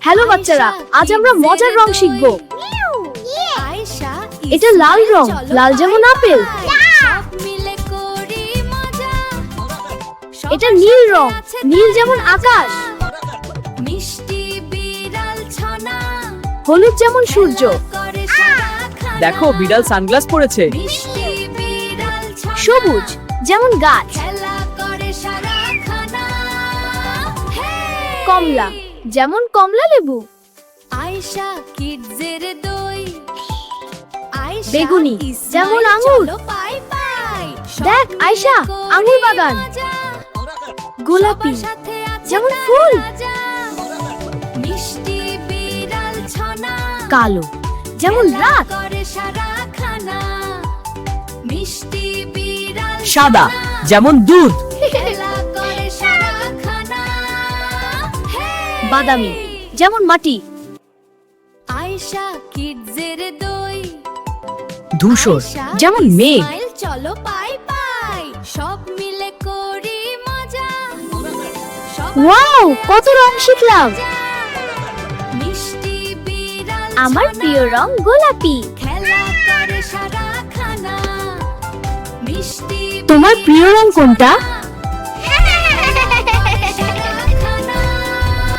Hello বাচ্চারা, আজ আমরা মজার রং শিখব। এটা লাল রং, লাল যেমন আপেল। এটা নীল রং, নীল যেমন আকাশ। হলুদ যেমন সূর্য। দেখো বিড়াল সানগ্লাস পরেছে। সবুজ যেমন গাছ। কমলা যেমন কমলা লেবু। বেগুনি যেমন আঙ্গুর। দেখ আয়শা, আঙ্গুর বাগান। গোলাপি যেমন ফুল। কালো যেমন রাত। সাদা যেমন দুধ। বাদামি যেমন মাটি। ধূসর যেমন মেঘ। চলো পাই পাই সব মিলে করি মজা। ওয়াও, কত রং শিখলাম। মিষ্টি বিড়াল আমার প্রিয় রং গোলাপি। খেলা করে সারাখানা। মিষ্টি তোমার প্রিয় রং কোনটা?